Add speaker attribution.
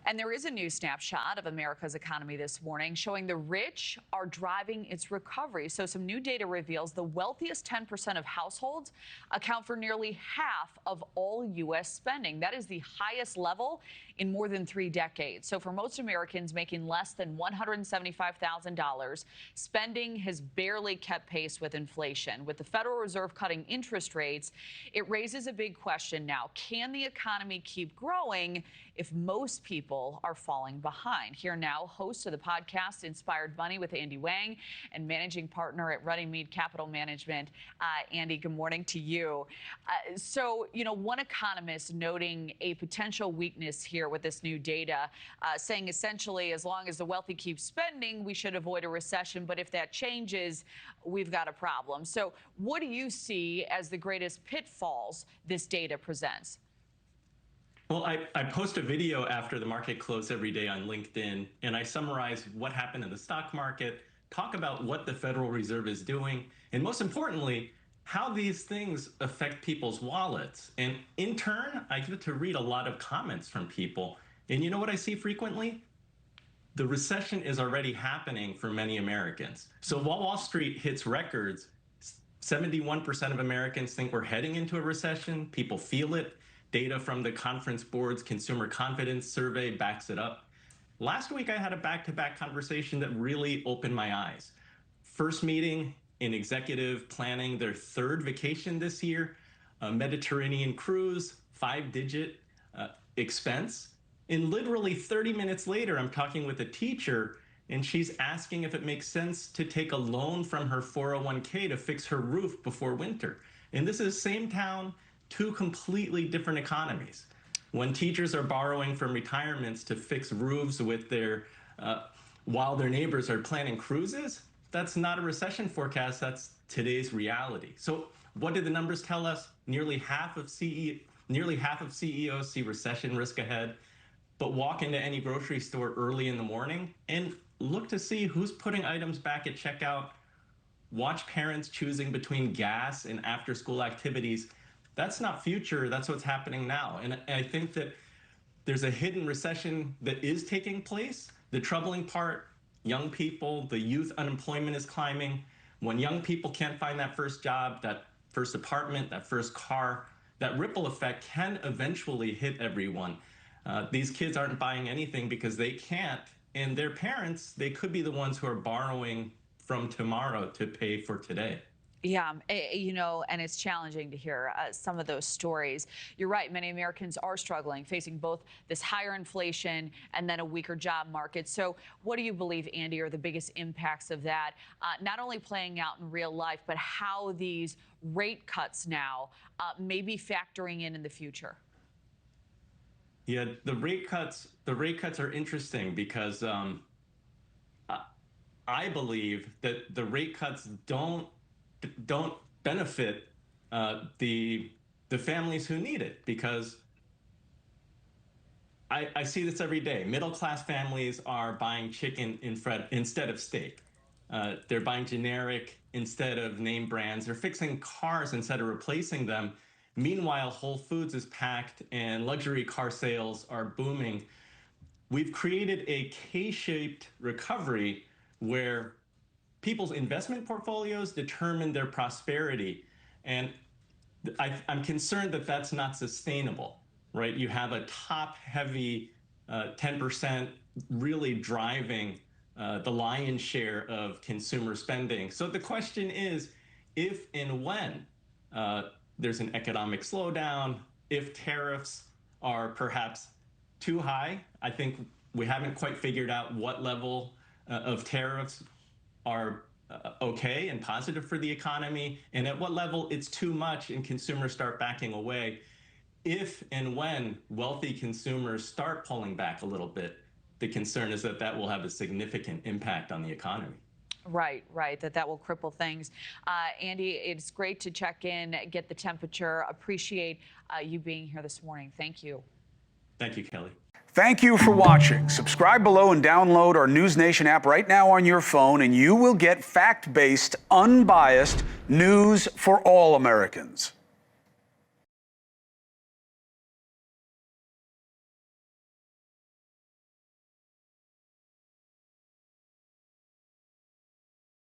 Speaker 1: And there is a new snapshot of America's economy this morning showing the rich are driving its recovery. So some new data reveals the wealthiest 10% of households account for nearly half of all U.S. spending. That is the highest level in more than 3 decades. So for most Americans making less than $175,000, spending has barely kept pace with inflation. With the Federal Reserve cutting interest rates, it raises a big question now. Can the economy keep growing if most people are falling behind? Here now, host of the podcast Inspired Money with Andrew Wang and managing partner at Runnymede Capital Management. Andy, good morning to you. So, one economist noting a potential weakness here with this new data, saying essentially as long as the wealthy keep spending, we should avoid a recession. But if that changes, we've got a problem. So what do you see as the greatest pitfalls this data presents?
Speaker 2: Well, I post a video after the market close every day on LinkedIn, and I summarize what happened in the stock market, talk about what the Federal Reserve is doing, and most importantly, how these things affect people's wallets. And in turn, I get to read a lot of comments from people. And you know what I see frequently? The recession is already happening for many Americans. So while Wall Street hits records, 71% of Americans think we're heading into a recession. People feel it. Data from the Conference Board's Consumer Confidence Survey backs it up. Last week, I had a back-to-back conversation that really opened my eyes. First meeting in executive planning their 3rd vacation this year, a Mediterranean cruise, 5-digit expense. And literally 30 minutes later, I'm talking with a teacher, and she's asking if it makes sense to take a loan from her 401k to fix her roof before winter. And this is same town, 2 completely different economies. When teachers are borrowing from retirements to fix roofs with their, while their neighbors are planning cruises, that's not a recession forecast, that's today's reality. So what did the numbers tell us? Nearly half of CEOs see recession risk ahead, but walk into any grocery store early in the morning and look to see who's putting items back at checkout, watch parents choosing between gas and after-school activities. That's not future, that's what's happening now. And I think that there's a hidden recession that is taking place. The troubling part, young people, the youth unemployment is climbing. When young people can't find that first job, that first apartment, that first car, that ripple effect can eventually hit everyone. These kids aren't buying anything because they can't, and their parents, they could be the ones who are borrowing from tomorrow to pay for today.
Speaker 1: Yeah, and it's challenging to hear some of those stories. You're right. Many Americans are struggling, facing both this higher inflation and then a weaker job market. So what do you believe, Andy, are the biggest impacts of that, not only playing out in real life, but how these rate cuts now may be factoring in the future?
Speaker 2: Yeah, the rate cuts are interesting because I believe that the rate cuts don't benefit the families who need it, because I see this every day. Middle-class families are buying chicken instead of steak. They're buying generic instead of name brands. They're fixing cars instead of replacing them. Meanwhile, Whole Foods is packed and luxury car sales are booming. We've created a K-shaped recovery where people's investment portfolios determine their prosperity. And I'm concerned that that's not sustainable, right? You have a top-heavy 10% really driving the lion's share of consumer spending. So the question is, if and when there's an economic slowdown, if tariffs are perhaps too high, I think we haven't quite figured out what level of tariffs are okay and positive for the economy, and at what level it's too much and consumers start backing away. If and when wealthy consumers start pulling back a little bit, the concern is that that will have a significant impact on the economy.
Speaker 1: Right, that will cripple things. Andy, it's great to check in, get the temperature. Appreciate you being here this morning. Thank you.
Speaker 2: Thank you, Kelly.
Speaker 3: Thank you for watching. Subscribe below and download our NewsNation app right now on your phone, and you will get fact-based, unbiased news for all Americans.